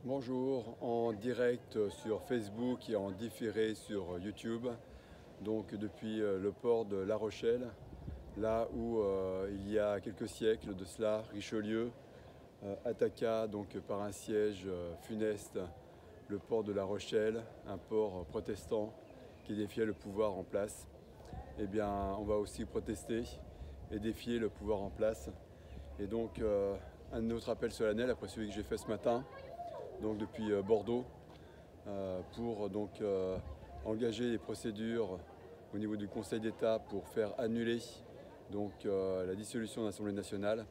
Bonjour, en direct sur Facebook et en différé sur YouTube, donc depuis le port de La Rochelle, là où il y a quelques siècles de cela, Richelieu attaqua donc par un siège funeste le port de La Rochelle, un port protestant qui défiait le pouvoir en place. Eh bien, on va aussi protester et défier le pouvoir en place. Et donc, un autre appel solennel après celui que j'ai fait ce matin, donc depuis Bordeaux, pour donc engager les procédures au niveau du Conseil d'État pour faire annuler donc la dissolution de l'Assemblée nationale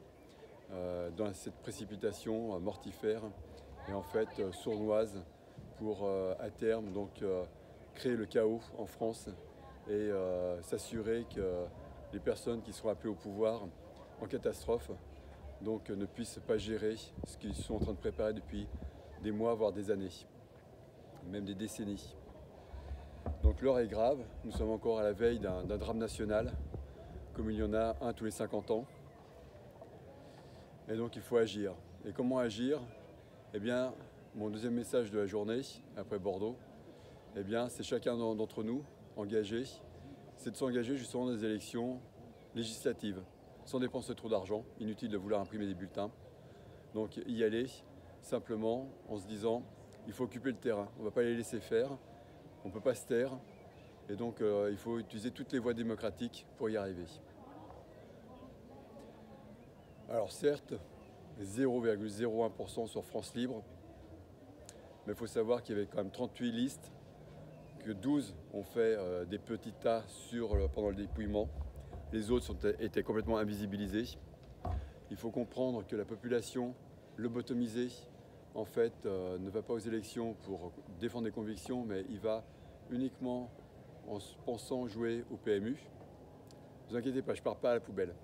dans cette précipitation mortifère et en fait sournoise pour à terme donc créer le chaos en France et s'assurer que les personnes qui seront appelées au pouvoir en catastrophe donc ne puissent pas gérer ce qu'ils sont en train de préparer depuis des mois, voire des années, même des décennies. Donc l'heure est grave, nous sommes encore à la veille d'un drame national, comme il y en a un tous les 50 ans. Et donc il faut agir. Et comment agir? Eh bien, mon deuxième message de la journée, après Bordeaux, eh bien, c'est chacun d'entre nous, engagé, c'est de s'engager justement dans des élections législatives, sans dépenser trop d'argent, inutile de vouloir imprimer des bulletins. Donc y aller simplement en se disant, il faut occuper le terrain, on ne va pas les laisser faire, on ne peut pas se taire, et donc il faut utiliser toutes les voies démocratiques pour y arriver. Alors certes, 0,01% sur France Libre, mais il faut savoir qu'il y avait quand même 38 listes, que 12 ont fait des petits tas pendant le dépouillement. Les autres étaient complètement invisibilisés. Il faut comprendre que la population lobotomisée, en fait, ne va pas aux élections pour défendre des convictions, mais il va uniquement en pensant jouer au PMU. Ne vous inquiétez pas, je ne pars pas à la poubelle.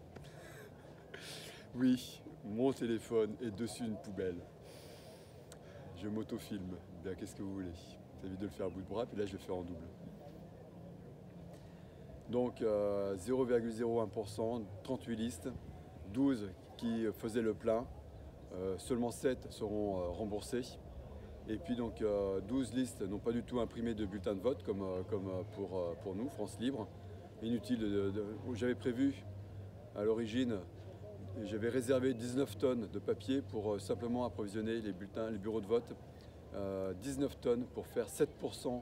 Oui, mon téléphone est dessus une poubelle. Je m'autofilme. Bien, qu'est-ce que vous voulez? Ça évite de le faire à bout de bras, puis là je le fais en double. Donc 0,01%, 38 listes, 12 qui faisaient le plein, seulement 7 seront remboursés. Et puis donc 12 listes n'ont pas du tout imprimé de bulletin de vote comme pour nous, France Libre. Inutile j'avais prévu à l'origine, j'avais réservé 19 tonnes de papier pour simplement approvisionner les bulletins, les bureaux de vote. 19 tonnes pour faire 7%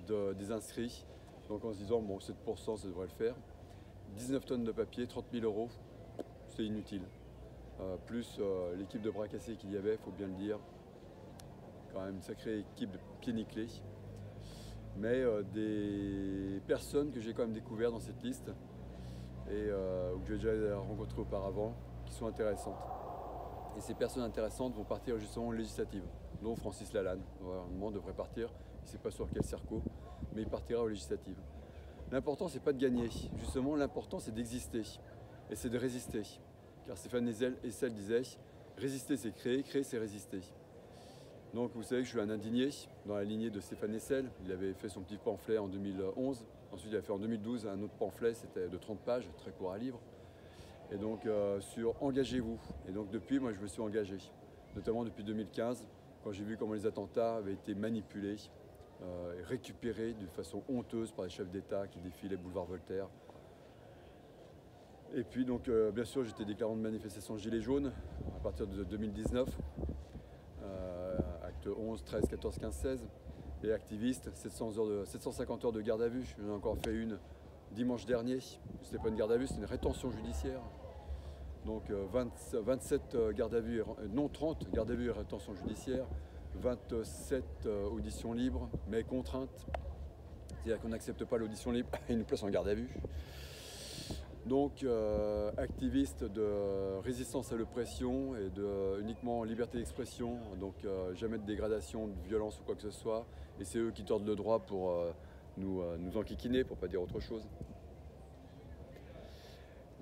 des inscrits. Donc en se disant, bon, 7% ça devrait le faire. 19 tonnes de papier, 30 000 euros, c'est inutile. Plus l'équipe de bras cassés qu'il y avait, il faut bien le dire. Quand même une sacrée équipe de pieds nickelés. Mais des personnes que j'ai quand même découvertes dans cette liste et que j'ai déjà rencontrées auparavant, qui sont intéressantes. Et ces personnes intéressantes vont partir justement aux législatives, dont Francis Lalanne. Normalement devrait partir, il ne sait pas sur quel circo, mais il partira aux législatives. L'important, c'est pas de gagner. Justement, l'important, c'est d'exister. Et c'est de résister. Car Stéphane Hessel disait, résister, c'est créer, créer, c'est résister. Donc vous savez que je suis un indigné dans la lignée de Stéphane Hessel. Il avait fait son petit pamphlet en 2011. Ensuite, il a fait en 2012 un autre pamphlet, c'était de 30 pages, très court à livre. Et donc sur engagez-vous. Et donc depuis, moi je me suis engagé, notamment depuis 2015, quand j'ai vu comment les attentats avaient été manipulés et récupérés de façon honteuse par les chefs d'État qui défilaient boulevard Voltaire. Et puis donc bien sûr j'étais déclarant de manifestation Gilets jaunes à partir de 2019, acte 11, 13, 14, 15, 16. Et activiste, 750 heures de garde à vue, j'en ai encore fait une dimanche dernier. C'était pas une garde à vue, c'était une rétention judiciaire. Donc 27 gardes à vue, non 30 gardes à vue et rétention judiciaire, 27 auditions libres, mais contraintes. C'est-à-dire qu'on n'accepte pas l'audition libre et nous place en garde à vue. Donc activiste de résistance à l'oppression et uniquement liberté d'expression, donc jamais de dégradation, de violence ou quoi que ce soit. Et c'est eux qui tordent le droit pour nous enquiquiner, pour ne pas dire autre chose.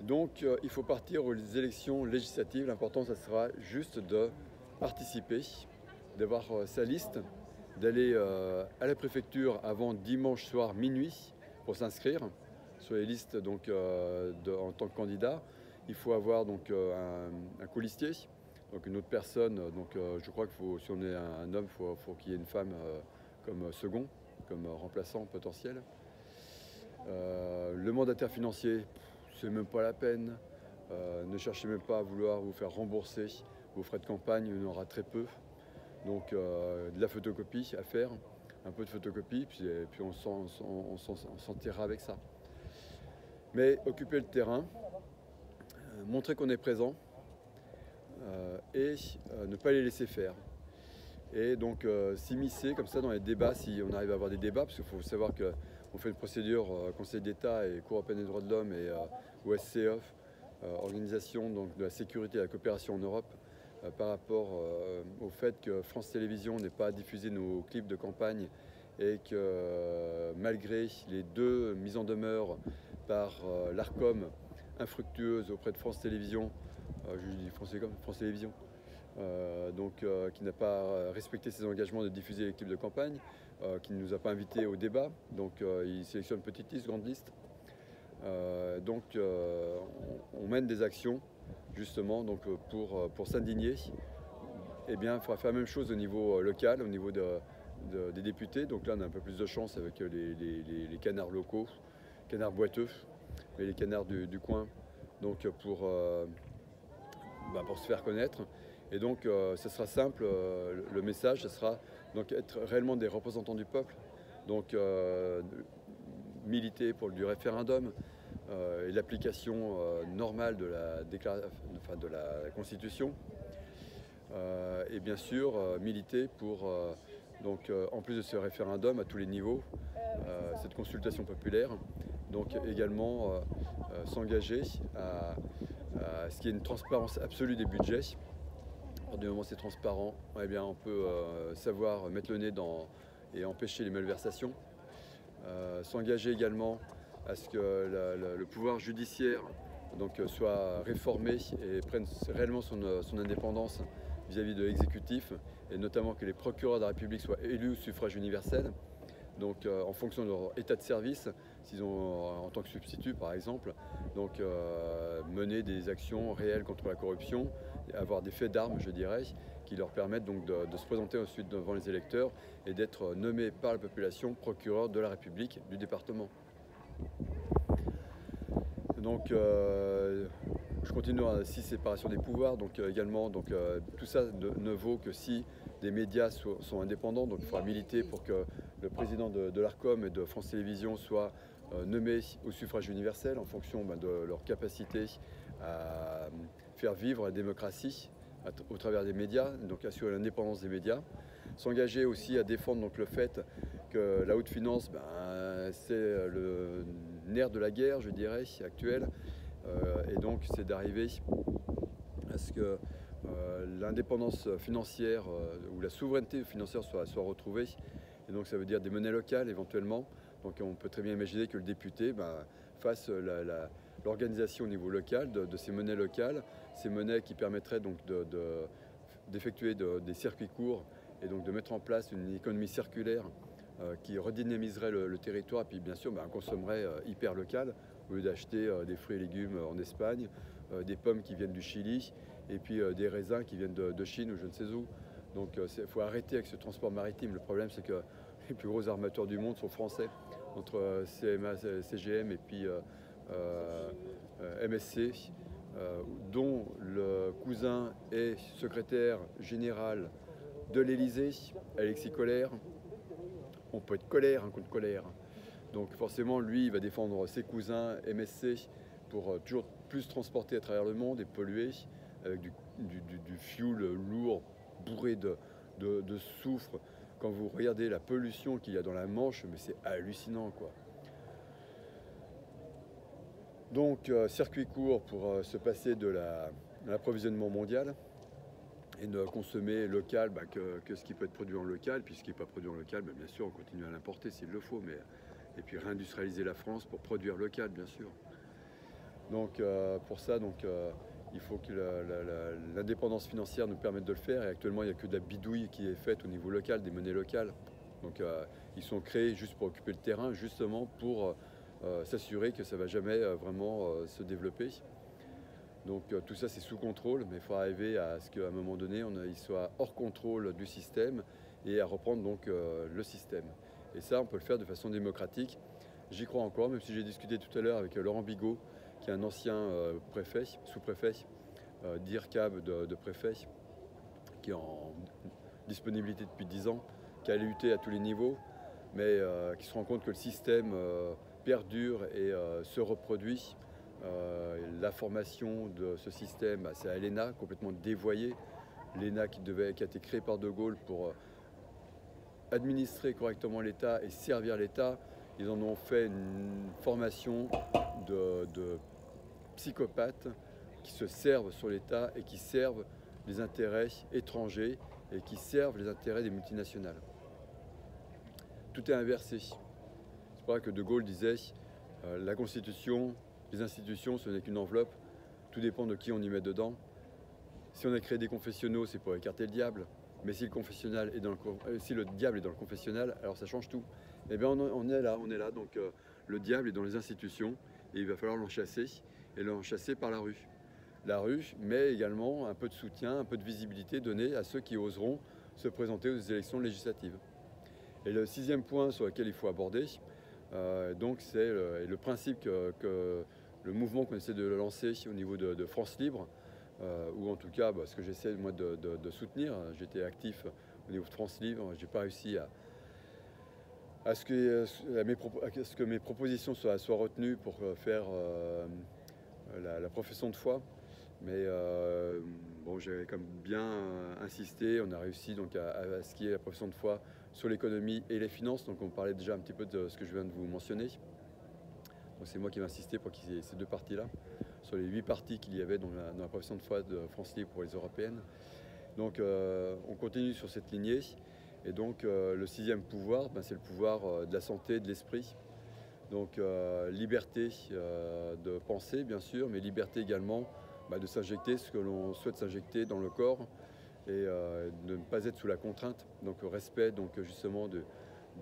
Donc il faut partir aux élections législatives. L'important, ça sera juste de participer, d'avoir sa liste, d'aller à la préfecture avant dimanche soir minuit pour s'inscrire sur les listes donc, en tant que candidat. Il faut avoir donc, un colistier, Donc une autre personne, je crois que si on est un homme, il faut qu'il y ait une femme comme second, comme remplaçant potentiel. Le mandataire financier, c'est même pas la peine. Ne cherchez même pas à vouloir vous faire rembourser vos frais de campagne, il y en aura très peu. Donc de la photocopie à faire, un peu de photocopie, puis on s'en tirera avec ça. Mais occuper le terrain, montrer qu'on est présent et ne pas les laisser faire. Et donc s'immiscer comme ça dans les débats, si on arrive à avoir des débats, parce qu'il faut savoir qu'on fait une procédure Conseil d'État et Cour européenne des droits de l'homme et OSCE, Organisation donc, de la sécurité et de la coopération en Europe, par rapport au fait que France Télévisions n'ait pas diffusé nos clips de campagne et que malgré les 2 mises en demeure par l'ARCOM infructueuses auprès de France Télévisions, je dis France Télévisions, qui n'a pas respecté ses engagements de diffuser les clips de campagne, qui ne nous a pas invités au débat, il sélectionne petite liste, grande liste. On mène des actions justement pour s'indigner. Eh bien, il faudra faire la même chose au niveau local, au niveau des députés. Donc là, on a un peu plus de chance avec les canards locaux, canards boiteux, mais les canards du coin, pour se faire connaître. Et donc, ce sera simple, le message, ce sera donc être réellement des représentants du peuple, militer pour du référendum et l'application normale de la Constitution. Et bien sûr, militer pour, en plus de ce référendum à tous les niveaux, cette consultation populaire, donc également s'engager à ce qu'il y ait une transparence absolue des budgets. À partir du moment où c'est transparent, eh bien, on peut savoir mettre le nez et empêcher les malversations. S'engager également à ce que le pouvoir judiciaire soit réformé et prenne réellement son indépendance vis-à-vis de l'exécutif, et notamment que les procureurs de la République soient élus au suffrage universel. Donc en fonction de leur état de service, s'ils ont en tant que substitut par exemple, mener des actions réelles contre la corruption, avoir des faits d'armes je dirais, qui leur permettent donc de se présenter ensuite devant les électeurs et d'être nommés par la population procureur de la République du département. Donc je continue à 6 séparation des pouvoirs, tout ça ne vaut que si des médias sont indépendants, donc il faudra militer pour que le président de l'ARCOM et de France Télévisions soit nommé au suffrage universel en fonction de leur capacité à faire vivre la démocratie au travers des médias, donc assurer l'indépendance des médias. S'engager aussi à défendre le fait que la haute finance, c'est le nerf de la guerre, je dirais, actuelle. Et donc c'est d'arriver à ce que l'indépendance financière ou la souveraineté financière soit retrouvée. Et donc ça veut dire des monnaies locales éventuellement. Donc on peut très bien imaginer que le député fasse l'organisation au niveau local de ces monnaies locales, ces monnaies qui permettraient donc d'effectuer des circuits courts et donc de mettre en place une économie circulaire qui redynamiserait le territoire, et puis bien sûr on consommerait hyper local au lieu d'acheter des fruits et légumes en Espagne, des pommes qui viennent du Chili et puis des raisins qui viennent de Chine ou je ne sais où. Donc il faut arrêter avec ce transport maritime. Le problème c'est que les plus gros armateurs du monde sont français, entre CMA, CGM et puis MSC, dont le cousin est secrétaire général de l'Élysée, Alexis Collère. On peut être colère contre colère. Donc forcément, lui, il va défendre ses cousins MSC pour toujours plus transporter à travers le monde et polluer avec du fuel lourd, bourré de soufre. Quand vous regardez la pollution qu'il y a dans la Manche, mais c'est hallucinant, quoi. Donc, circuit court pour se passer de l'approvisionnement mondial et ne consommer local que ce qui peut être produit en local, puis ce qui n'est pas produit en local, bien sûr, on continue à l'importer s'il le faut, et puis réindustrialiser la France pour produire local, bien sûr. Donc, pour ça, il faut que l'indépendance financière nous permette de le faire, et actuellement, il n'y a que de la bidouille qui est faite au niveau local, des monnaies locales. Donc, ils sont créés juste pour occuper le terrain, justement pour s'assurer que ça ne va jamais vraiment se développer. Donc tout ça c'est sous contrôle, mais il faut arriver à ce qu'à un moment donné il soit hors contrôle du système et à reprendre donc le système. Et ça on peut le faire de façon démocratique. J'y crois encore, même si j'ai discuté tout à l'heure avec Laurent Bigot, qui est un ancien préfet, sous-préfet, d'IRCAB de préfet, qui est en disponibilité depuis 10 ans, qui a lutté à tous les niveaux, mais qui se rend compte que le système perdure et se reproduit. La formation de ce système, c'est à l'ENA, complètement dévoyé. L'ENA qui a été créée par De Gaulle pour administrer correctement l'État et servir l'État. Ils en ont fait une formation de psychopathes qui se servent sur l'État et qui servent les intérêts étrangers et qui servent les intérêts des multinationales. Tout est inversé. C'est pour ça que De Gaulle disait la Constitution, les institutions, ce n'est qu'une enveloppe. Tout dépend de qui on y met dedans. Si on a créé des confessionnaux, c'est pour écarter le diable. Mais si le diable est dans le confessionnal, alors ça change tout. Eh bien on est là. Donc le diable est dans les institutions et il va falloir l'enchasser, et l'enchasser par la rue. La rue, mais également un peu de soutien, un peu de visibilité donnée à ceux qui oseront se présenter aux élections législatives. Et le 6e point sur lequel il faut aborder, donc c'est le principe que le mouvement qu'on essaie de lancer au niveau de France Libre, ou en tout cas ce que j'essaie moi de soutenir. J'étais actif au niveau de France Libre, j'ai pas réussi à ce que mes propositions soient retenues pour faire la profession de foi. Mais bon, j'avais comme bien insisté, on a réussi donc à ce qui est la profession de foi sur l'économie et les finances. Donc on parlait déjà un petit peu de ce que je viens de vous mentionner. Donc c'est moi qui ai insisté pour qu'il y ait ces deux parties-là, sur les 8 parties qu'il y avait dans la profession de foi de France Libre pour les européennes. Donc on continue sur cette lignée. Et donc le 6e pouvoir, c'est le pouvoir de la santé et de l'esprit. Donc liberté de penser bien sûr, mais liberté également de s'injecter ce que l'on souhaite s'injecter dans le corps et de ne pas être sous la contrainte. Donc respect donc, justement de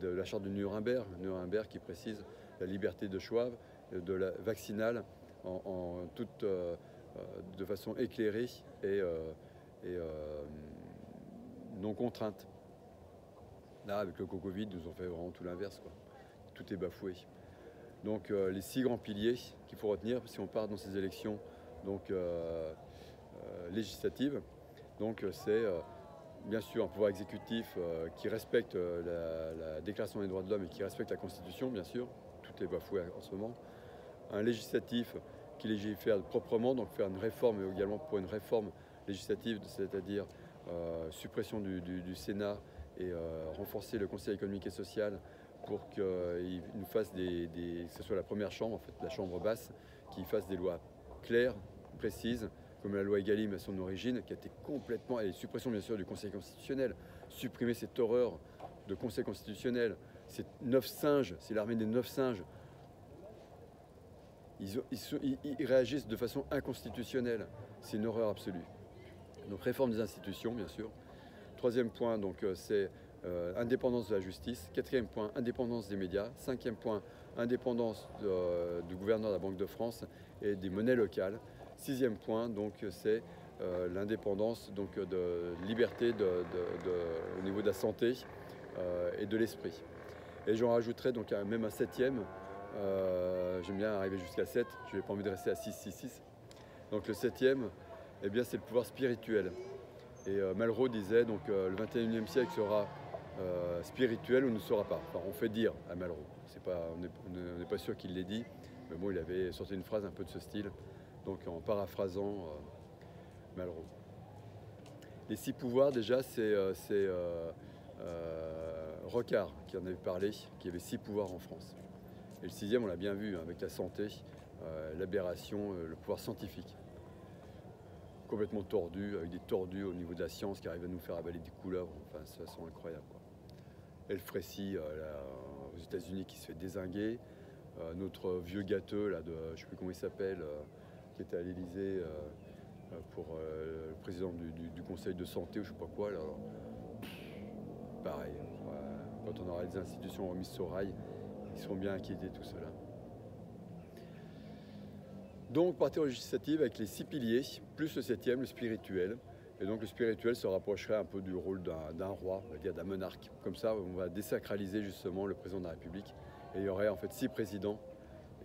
la charte de Nuremberg qui précise la liberté de choix, de la vaccinale de façon éclairée et non contrainte. Là, avec le Covid, ils nous ont fait vraiment tout l'inverse, quoi. Tout est bafoué. Donc les 6 grands piliers qu'il faut retenir si on part dans ces élections donc, législatives, donc c'est bien sûr un pouvoir exécutif qui respecte la Déclaration des droits de l'homme et qui respecte la Constitution, bien sûr. Tout est bafoué en ce moment. Un législatif qui légifère proprement, donc faire une réforme, mais également pour une réforme législative, c'est-à-dire suppression du Sénat et renforcer le Conseil économique et social pour qu'il nous fasse que ce soit la première chambre, en fait, la chambre basse, qui fasse des lois claires, précises, comme la loi Egalim à son origine, qui a été complètement, et suppression bien sûr du Conseil constitutionnel, supprimer cette horreur de Conseil constitutionnel, ces 9 singes, c'est l'armée des 9 singes. Ils réagissent de façon inconstitutionnelle, c'est une horreur absolue. Donc réforme des institutions, bien sûr. 3e point, donc c'est indépendance de la justice. 4e point, indépendance des médias. 5e point, indépendance du gouverneur de la Banque de France et des monnaies locales. 6e point, donc c'est l'indépendance de liberté au niveau de la santé et de l'esprit. Et j'en rajouterai donc même un 7e. J'aime bien arriver jusqu'à 7. Je n'ai pas envie de rester à 6, 6, 6. Donc le 7e, eh bien, c'est le pouvoir spirituel. Et Malraux disait donc le 21e siècle sera spirituel ou ne sera pas. Enfin, on fait dire à Malraux. On n'est pas sûr qu'il l'ait dit, mais bon, il avait sorti une phrase un peu de ce style, donc en paraphrasant Malraux. Les 6 pouvoirs, déjà, c'est Rocard qui en avait parlé, qui avait 6 pouvoirs en France. Et le 6e, on l'a bien vu, avec la santé, l'aberration, le pouvoir scientifique. Complètement tordu, avec des tordus au niveau de la science qui arrivent à nous faire avaler des couleuvres, enfin, de façon incroyable, quoi. Elfrécy, aux États-Unis, qui se fait dézinguer. Notre vieux gâteux, là, je ne sais plus comment il s'appelle, qui était à l'Élysée pour le président du Conseil de santé ou je ne sais pas quoi. Là, pareil, quand on aura les institutions remises sur rail, ils seront bien inquiétés, tout cela. Donc partie législative avec les 6 piliers, plus le 7e, le spirituel. Et donc le spirituel se rapprocherait un peu du rôle d'un roi, on va dire d'un monarque. Comme ça, on va désacraliser justement le président de la République. Et il y aurait en fait 6 présidents,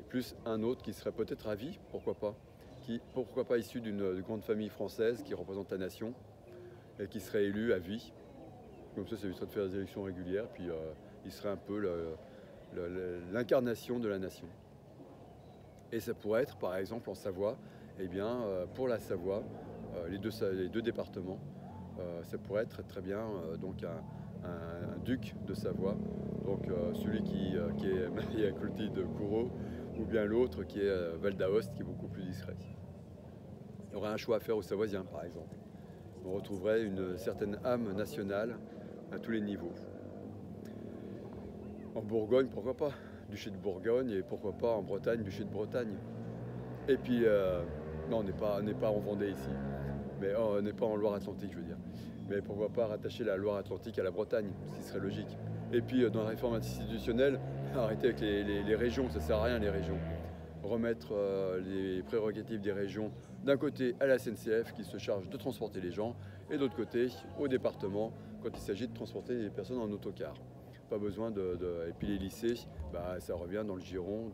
et plus un autre qui serait peut-être à vie, pourquoi pas issu d'une grande famille française qui représente la nation, et qui serait élu à vie. Comme ça éviterait de faire des élections régulières, puis il serait un peu l'incarnation de la nation. Et ça pourrait être, par exemple, en Savoie, eh bien, pour la Savoie, les deux départements, ça pourrait être très bien donc un duc de Savoie, donc celui qui est marié à Clotilde de Coureau, ou bien l'autre qui est Val d'Aoste, qui est beaucoup plus discret. Il y aurait un choix à faire aux Savoisiens, par exemple. On retrouverait une certaine âme nationale à tous les niveaux. En Bourgogne, pourquoi pas? Duché de Bourgogne, et pourquoi pas en Bretagne, duché de Bretagne. Et puis, non, on n'est pas en Vendée ici, mais on n'est pas en Loire-Atlantique, je veux dire. Mais pourquoi pas rattacher la Loire-Atlantique à la Bretagne, ce qui serait logique. Et puis, dans la réforme institutionnelle, arrêter avec les régions, ça ne sert à rien les régions. Remettre les prérogatives des régions d'un côté à la SNCF qui se charge de transporter les gens, et d'autre côté au département quand il s'agit de transporter les personnes en autocar. Pas besoin Et puis les lycées, bah, ça revient dans le giron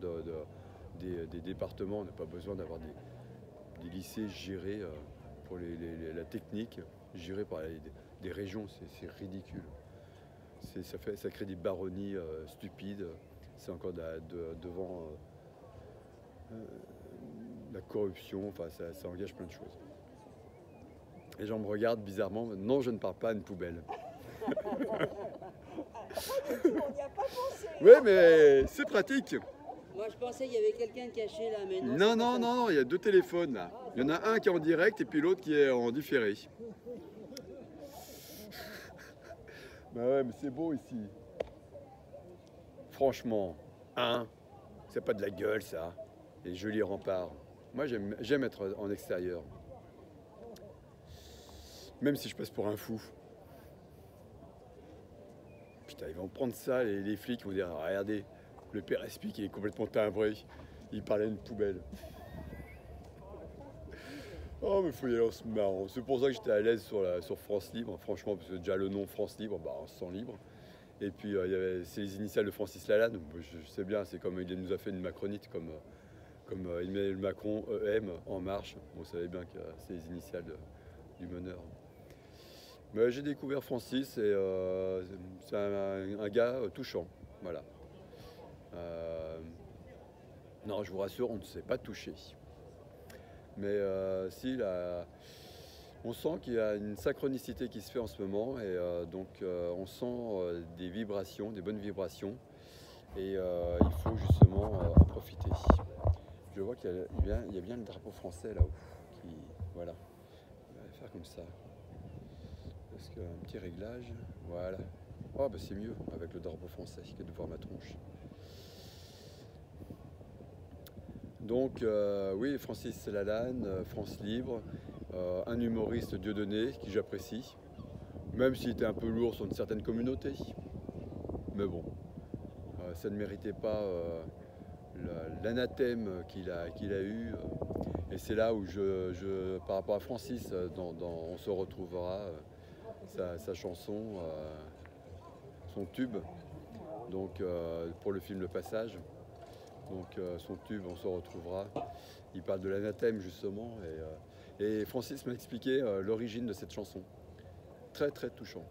des départements. On n'a pas besoin d'avoir des lycées gérés pour la technique, gérés par des régions. C'est ridicule. Ça crée des baronnies stupides. C'est encore devant la corruption. Enfin, ça engage plein de choses. Les gens me regardent bizarrement. Non, je ne parle pas à une poubelle. On n'y a pas pensé. Oui, mais c'est pratique. Moi, je pensais qu'il y avait quelqu'un caché là, mais Non, non. non, non, il y a 2 téléphones là. Il y en a un qui est en direct et puis l'autre qui est en différé. Bah ouais, mais c'est beau ici. Franchement, c'est pas de la gueule ça. Les jolis remparts. Moi, j'aime être en extérieur. Même si je passe pour un fou. Putain, ils vont prendre ça, les flics vont dire, regardez, le père Espy qui est complètement timbré, il parlait à une poubelle. Oh, mais il faut y aller en se marrant. C'est pour ça que j'étais à l'aise sur France Libre, franchement, parce que déjà le nom France Libre, bah, on se sent libre. Et puis, c'est les initiales de Francis Lalanne, je sais bien, c'est comme il nous a fait une macronite, comme Emmanuel Macron, EM, En Marche. Vous savez bien que c'est les initiales du meneur. Mais j'ai découvert Francis et c'est un gars touchant, voilà. Non, je vous rassure, on ne s'est pas touché. Mais si, on sent qu'il y a une synchronicité qui se fait en ce moment et donc on sent des vibrations, des bonnes vibrations et il faut justement en profiter. Je vois qu'il y a bien le drapeau français là-haut, voilà, on va faire comme ça. Parce qu'un petit réglage, voilà. Oh bah c'est mieux avec le drapeau français que de voir ma tronche. Donc oui, Francis Lalanne, France Libre, un humoriste Dieudonné que j'apprécie, même s'il était un peu lourd sur une certaine communauté. Mais bon, ça ne méritait pas l'anathème qu'il a eu. Et c'est là où par rapport à Francis, on se retrouvera. Sa chanson, son tube, donc pour le film Le Passage. Donc son tube, on se retrouvera. Il parle de l'anathème justement. Et Francis m'a expliqué l'origine de cette chanson. Très très touchant.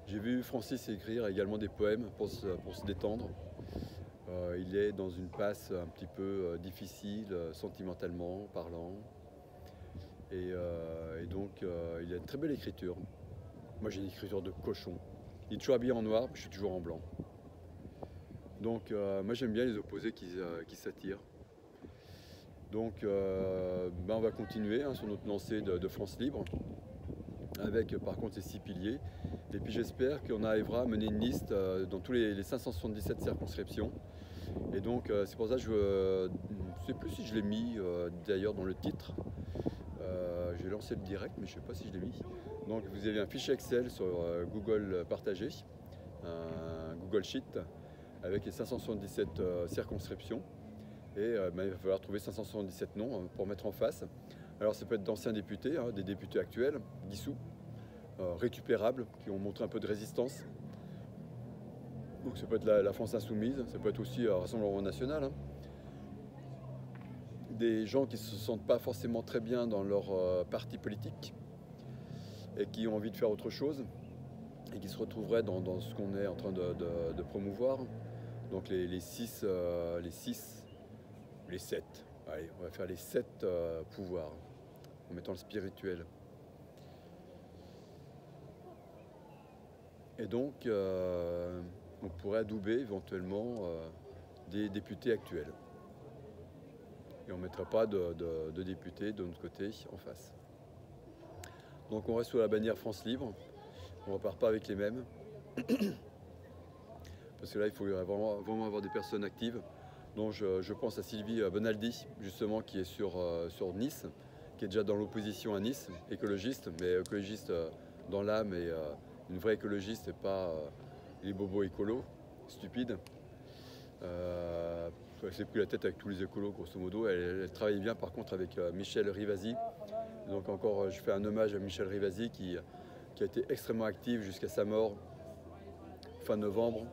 J'ai vu Francis écrire également des poèmes pour se détendre. Il est dans une passe un petit peu difficile, sentimentalement parlant. Et donc, il a une très belle écriture. Moi, j'ai une écriture de cochon. Il est toujours habillé en noir, je suis toujours en blanc. Donc, moi, j'aime bien les opposés qui s'attirent. Donc, on va continuer sur notre lancée de France Libre, avec par contre ces 6 piliers. Et puis, j'espère qu'on arrivera à mener une liste dans tous les 577 circonscriptions. Et donc, c'est pour ça que je ne sais plus si je l'ai mis d'ailleurs dans le titre. J'ai lancé le direct, mais je ne sais pas si je l'ai mis. Donc vous avez un fichier Excel sur Google partagé, un Google Sheet, avec les 577 circonscriptions. Et il va falloir trouver 577 noms pour mettre en face. Alors ça peut être d'anciens députés, des députés actuels, dissous, récupérables, qui ont montré un peu de résistance. Donc ça peut être la France Insoumise, ça peut être aussi Rassemblement National. Des gens qui ne se sentent pas forcément très bien dans leur parti politique et qui ont envie de faire autre chose et qui se retrouveraient dans ce qu'on est en train de promouvoir. Donc les 7, allez, on va faire les 7 pouvoirs en mettant le spirituel. Et donc on pourrait adouber éventuellement des députés actuels. Et on ne mettra pas de députés de notre côté en face. Donc on reste sous la bannière France Libre, on ne repart pas avec les mêmes. Parce que là il faut vraiment avoir des personnes actives. Donc je pense à Sylvie Bonaldi, justement, qui est sur Nice, qui est déjà dans l'opposition à Nice, écologiste, mais écologiste dans l'âme et une vraie écologiste et pas les bobos écolos, stupides. Elle s'est pris la tête avec tous les écolos, grosso modo. Elle travaille bien, par contre, avec Michel Rivasi. Donc encore, je fais un hommage à Michel Rivasi qui a été extrêmement actif jusqu'à sa mort, fin novembre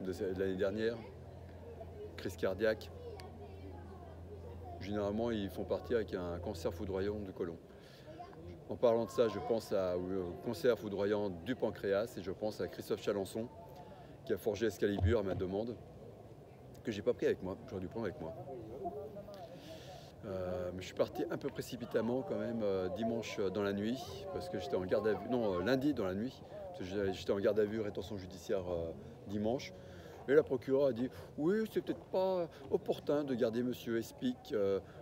de l'année dernière. Crise cardiaque. Généralement, ils font partir avec un cancer foudroyant du côlon. En parlant de ça, je pense au cancer foudroyant du pancréas et je pense à Christophe Chalençon qui a forgé Excalibur à ma demande, que j'ai pas pris avec moi, j'aurais dû prendre avec moi. Mais je suis parti un peu précipitamment quand même dimanche dans la nuit, parce que j'étais en garde à vue, non lundi dans la nuit, parce que j'étais en garde à vue, rétention judiciaire dimanche. Et la procureure a dit « Oui, c'est peut-être pas opportun de garder monsieur Espic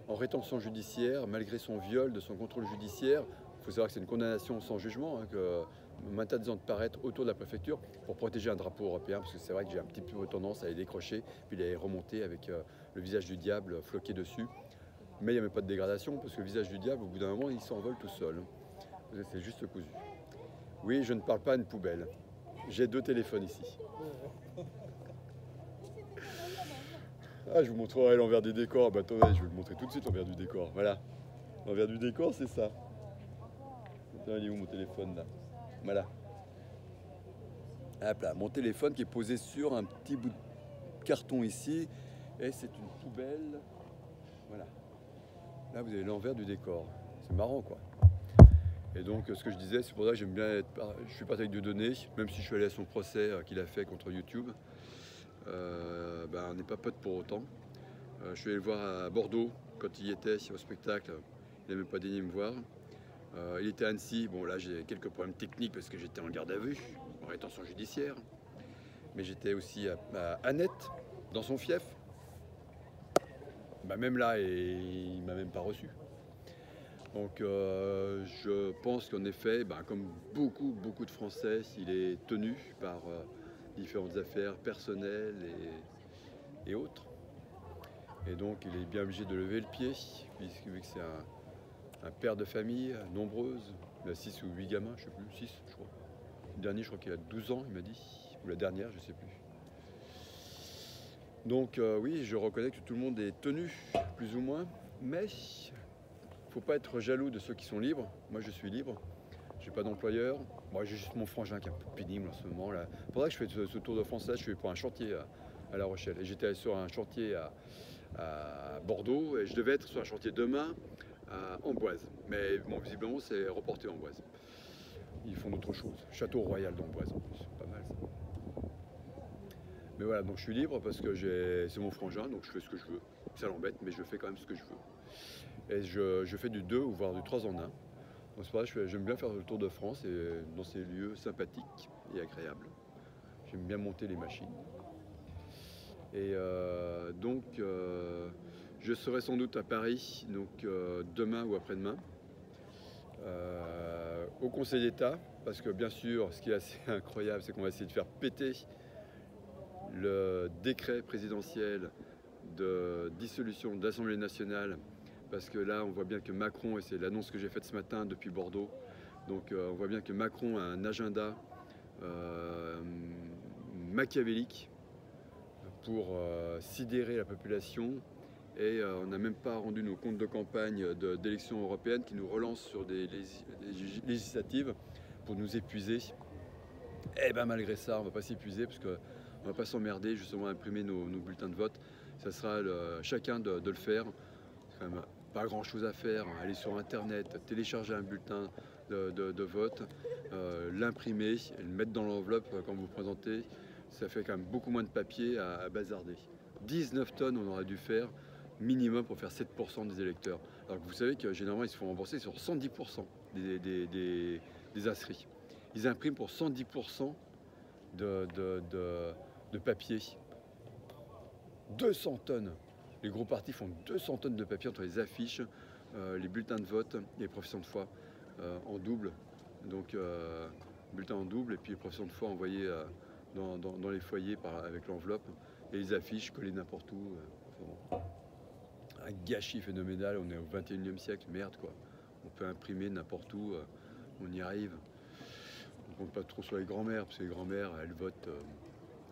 en rétention judiciaire, malgré son viol de son contrôle judiciaire. » Il faut savoir que c'est une condamnation sans jugement, que m'interdisant de paraître autour de la préfecture pour protéger un drapeau européen, parce que c'est vrai que j'ai un petit peu tendance à les décrocher, puis les remonter avec le visage du diable floqué dessus. Mais il n'y a même pas de dégradation, parce que le visage du diable, au bout d'un moment, il s'envole tout seul. C'est juste cousu. Oui, je ne parle pas à une poubelle. J'ai 2 téléphones ici. Ah, je vous montrerai l'envers des décors. Bah, attendez, je vais vous montrer tout de suite l'envers du décor. Voilà. L'envers du décor, c'est ça. Attends, il est où mon téléphone, là? Voilà. Hop là, mon téléphone qui est posé sur un petit bout de carton ici. Et c'est une poubelle. Voilà. Là, vous avez l'envers du décor. C'est marrant, quoi. Et donc, ce que je disais, c'est pour ça que j'aime bien être... Je suis parti avec de données, même si je suis allé à son procès qu'il a fait contre YouTube. On n'est pas potes pour autant. Je suis allé le voir à Bordeaux quand il y était au spectacle. Il n'a même pas daigné me voir. Il était à Annecy. Bon, là, j'ai quelques problèmes techniques parce que j'étais en garde à vue, en rétention judiciaire. Mais j'étais aussi à Annette, dans son fief. Même là, il ne m'a même pas reçu. Donc, je pense qu'en effet, comme beaucoup de Français, il est tenu par différentes affaires personnelles et autres. Et donc, il est bien obligé de lever le pied, puisque vu que c'est un père de famille nombreuse. Il a 6 ou 8 gamins, je ne sais plus, 6 je crois. Le dernier, je crois qu'il a 12 ans, il m'a dit. Ou la dernière, je ne sais plus. Donc oui, je reconnais que tout le monde est tenu, plus ou moins. Mais il ne faut pas être jaloux de ceux qui sont libres. Moi, je suis libre. Je n'ai pas d'employeur. Moi, j'ai juste mon frangin qui est un peu pénible en ce moment. Là. C'est pour ça que je fais ce tour de France là. Je suis pour un chantier à La Rochelle. Et j'étais sur un chantier à Bordeaux. Et je devais être sur un chantier demain à Amboise. Mais bon, visiblement, c'est reporté à Amboise. Ils font d'autres choses. Château Royal d'Amboise en plus. Pas mal ça. Mais voilà, donc je suis libre parce que c'est mon frangin, donc je fais ce que je veux. Ça l'embête, mais je fais quand même ce que je veux. Et je fais du 2 ou voire du 3 en 1. Donc c'est pour ça que j'aime bien faire le tour de France et dans ces lieux sympathiques et agréables. J'aime bien monter les machines. Et donc je serai sans doute à Paris donc, demain ou après-demain au Conseil d'État, parce que bien sûr, ce qui est assez incroyable, c'est qu'on va essayer de faire péter le décret présidentiel de dissolution de l'Assemblée nationale, parce que là on voit bien que Macron, et c'est l'annonce que j'ai faite ce matin depuis Bordeaux, donc on voit bien que Macron a un agenda machiavélique pour sidérer la population et on n'a même pas rendu nos comptes de campagne d'élections européennes qui nous relancent sur des législatives pour nous épuiser. Et bien malgré ça, on ne va pas s'épuiser parce qu'on ne va pas s'emmerder justement à imprimer nos bulletins de vote. Ça sera chacun de le faire. C'est quand même pas grand chose à faire. Aller sur internet, télécharger un bulletin de vote, l'imprimer, et le mettre dans l'enveloppe quand vous présentez. Ça fait quand même beaucoup moins de papier à bazarder. 19 tonnes on aurait dû faire minimum pour faire 7% des électeurs. Alors que vous savez que généralement ils se font rembourser sur 110% des inscrits. Ils impriment pour 110% de papier. 200 tonnes. Les gros partis font 200 tonnes de papier entre les affiches, les bulletins de vote et les professions de foi en double. Donc bulletins en double et puis les professions de foi envoyées dans les foyers avec l'enveloppe et les affiches collées n'importe où. Un gâchis phénoménal, on est au 21e siècle, merde quoi. On peut imprimer n'importe où, on y arrive. On ne compte pas trop sur les grands-mères, parce que les grands-mères, elles votent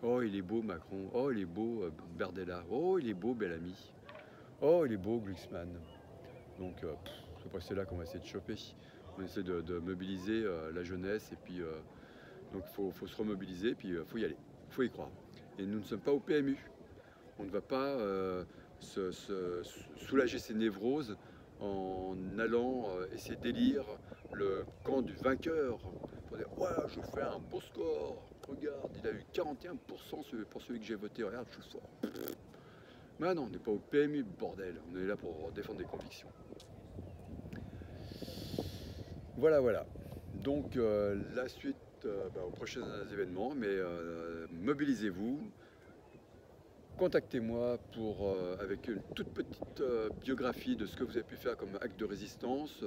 oh, il est beau Macron, oh, il est beau Bardella, oh, il est beau Bellamy, oh, il est beau Glucksmann. Donc, c'est pas c'est là qu'on va essayer de choper. On essaie de mobiliser la jeunesse, et puis donc il faut se remobiliser, puis il faut y aller, il faut y croire. Et nous ne sommes pas au PMU. On ne va pas se soulager ses névroses en allant essayer d'élire le camp du vainqueur. Pour dire, ouais, je fais un beau score. Regarde, il a eu 41% pour celui que j'ai voté. Regarde, je suis fort. Mais non, on n'est pas au PMU, bordel. On est là pour défendre des convictions. Voilà, voilà. Donc, la suite aux prochains événements. Mais mobilisez-vous. Contactez-moi avec une toute petite biographie de ce que vous avez pu faire comme acte de résistance.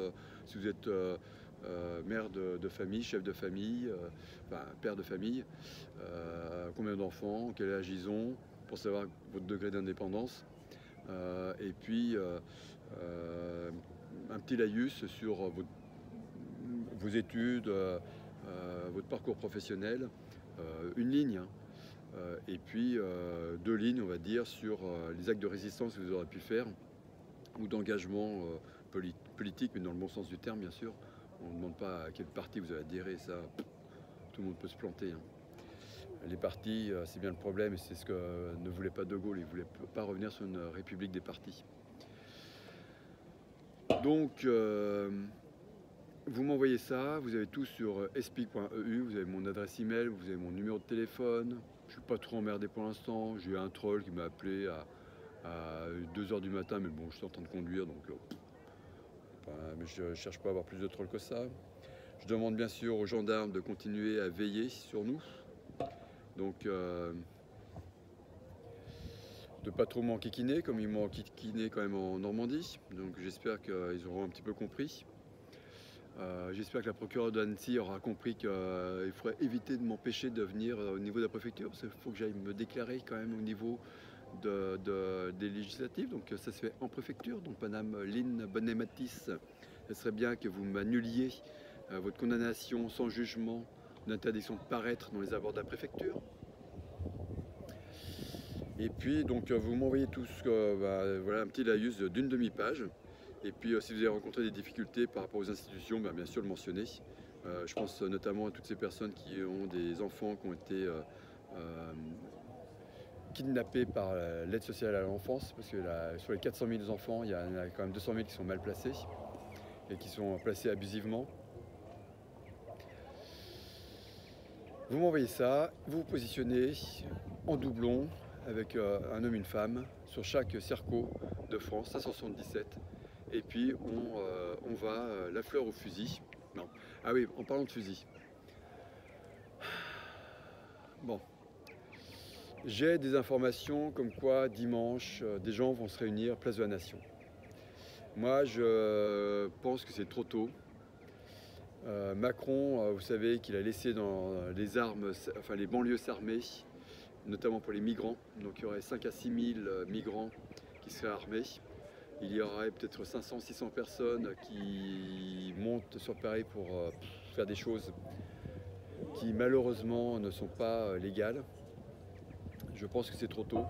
Si vous êtes mère de famille, chef de famille, père de famille, combien d'enfants, quel âge ils ont, pour savoir votre degré d'indépendance. Et puis un petit laïus sur vos études, votre parcours professionnel, une ligne. Et puis 2 lignes, on va dire, sur les actes de résistance que vous aurez pu faire, ou d'engagement politique, mais dans le bon sens du terme, bien sûr. On ne demande pas à quel parti vous avez adhéré, ça, tout le monde peut se planter. Hein. Les partis, c'est bien le problème, et c'est ce que ne voulait pas De Gaulle. Il ne voulait pas revenir sur une république des partis. Donc, vous m'envoyez ça, vous avez tout sur espic.eu, vous avez mon adresse email, vous avez mon numéro de téléphone. Je ne suis pas trop emmerdé pour l'instant. J'ai eu un troll qui m'a appelé à 2 h du matin, mais bon, je suis en train de conduire, donc mais je ne cherche pas à avoir plus de trolls que ça. Je demande bien sûr aux gendarmes de continuer à veiller sur nous. Donc, de ne pas trop m'enquiquiner, comme ils m'ont enquiquiné quand même en Normandie. Donc j'espère qu'ils auront un petit peu compris. J'espère que la procureure d'Annecy aura compris qu'il faudrait éviter de m'empêcher de venir au niveau de la préfecture, parce qu'il faut que j'aille me déclarer quand même au niveau des législatives. Donc ça se fait en préfecture. Donc Madame Lynn Bonematis, ce serait bien que vous m'annuliez votre condamnation sans jugement d'interdiction de paraître dans les abords de la préfecture. Et puis donc vous m'envoyez tout voilà, un petit laïus d'une demi-page. Et puis si vous avez rencontré des difficultés par rapport aux institutions, bien sûr le mentionner. Je pense notamment à toutes ces personnes qui ont des enfants qui ont été kidnappés par l'aide sociale à l'enfance, parce que sur les 400 000 enfants, il y en a quand même 200 000 qui sont mal placés et qui sont placés abusivement. Vous m'envoyez ça, vous vous positionnez en doublon avec un homme et une femme sur chaque Cerco de France, 577. Et puis on va la fleur au fusil. Non. Ah oui, en parlant de fusil. Bon. J'ai des informations comme quoi dimanche, des gens vont se réunir place de la Nation. Moi, je pense que c'est trop tôt. Macron, vous savez qu'il a laissé dans les armes, enfin les banlieues s'armer, notamment pour les migrants. Donc il y aurait 5 à 6 000 migrants qui seraient armés. Il y aurait peut-être 500-600 personnes qui montent sur Paris pour faire des choses qui malheureusement ne sont pas légales. Je pense que c'est trop tôt.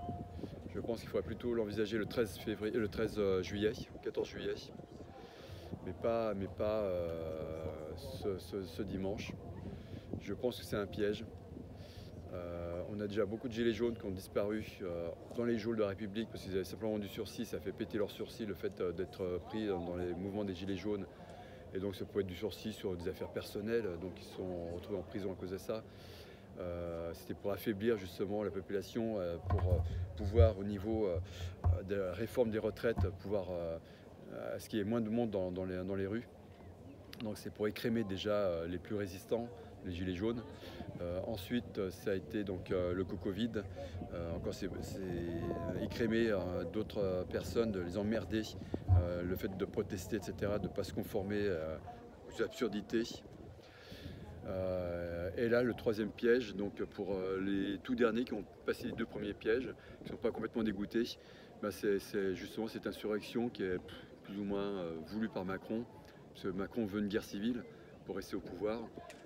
Je pense qu'il faudrait plutôt l'envisager le 13 février, le 13 juillet, 14 juillet, mais pas ce dimanche. Je pense que c'est un piège. On a déjà beaucoup de gilets jaunes qui ont disparu dans les geôles de la République parce qu'ils avaient simplement du sursis. Ça fait péter leur sursis le fait d'être pris dans les mouvements des gilets jaunes. Et donc ça peut être du sursis sur des affaires personnelles, donc ils sont retrouvés en prison à cause de ça. C'était pour affaiblir justement la population, pour pouvoir au niveau de la réforme des retraites, pouvoir à ce qu'il y ait moins de monde dans les rues. Donc c'est pour écrémer déjà les plus résistants, les gilets jaunes. Ensuite, ça a été donc le Covid. Encore c'est écrémer d'autres personnes, de les emmerder, le fait de protester, etc., de ne pas se conformer aux absurdités. Et là, le troisième piège, donc pour les tout derniers qui ont passé les deux premiers pièges, qui ne sont pas complètement dégoûtés, ben c'est justement cette insurrection qui est plus ou moins voulue par Macron. Parce que Macron veut une guerre civile pour rester au pouvoir.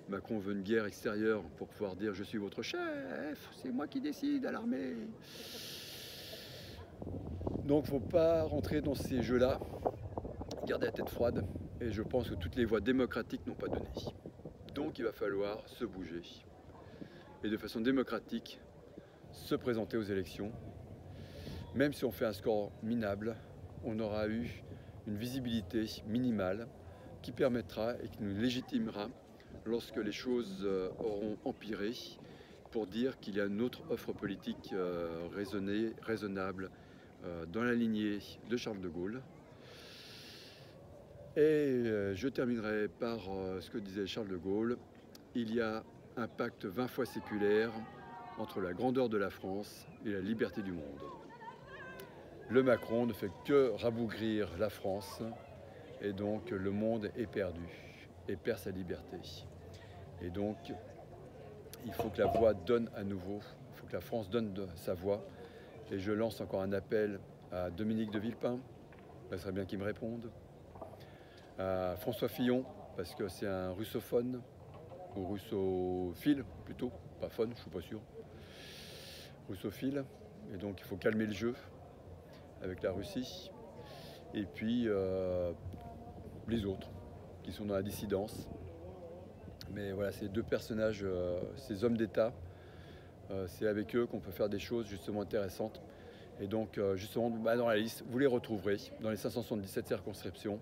Macron veut une guerre extérieure pour pouvoir dire « je suis votre chef, c'est moi qui décide à l'armée ». Donc il ne faut pas rentrer dans ces jeux-là, garder la tête froide. Et je pense que toutes les voies démocratiques n'ont pas donné. Donc il va falloir se bouger et de façon démocratique se présenter aux élections. Même si on fait un score minable, on aura eu une visibilité minimale qui permettra et qui nous légitimera lorsque les choses auront empiré pour dire qu'il y a une autre offre politique raisonnable dans la lignée de Charles de Gaulle. Et je terminerai par ce que disait Charles de Gaulle. Il y a un pacte 20 fois séculaire entre la grandeur de la France et la liberté du monde. Le Macron ne fait que rabougrir la France et donc le monde est perdu et perd sa liberté. Et donc il faut que la voix donne à nouveau, il faut que la France donne sa voix. Et je lance encore un appel à Dominique de Villepin, ça serait bien qu'il me réponde. À François Fillon, parce que c'est un russophone, ou russophile plutôt, pas phone, je suis pas sûr. Russophile, et donc il faut calmer le jeu avec la Russie. Et puis les autres qui sont dans la dissidence. Mais voilà, ces deux personnages, ces hommes d'État, c'est avec eux qu'on peut faire des choses justement intéressantes. Et donc justement, dans la liste, vous les retrouverez dans les 577 circonscriptions.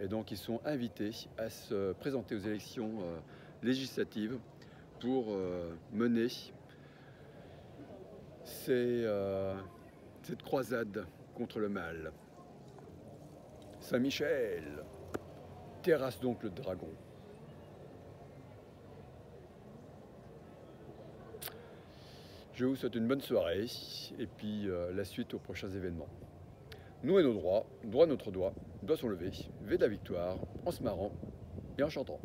Et donc ils sont invités à se présenter aux élections législatives pour mener cette croisade contre le mal. Saint-Michel, terrasse donc le dragon. Je vous souhaite une bonne soirée et puis la suite aux prochains événements. Nous et nos droits, droit notre doigt, doigt sont levés, V de la victoire, en se marrant et en chantant.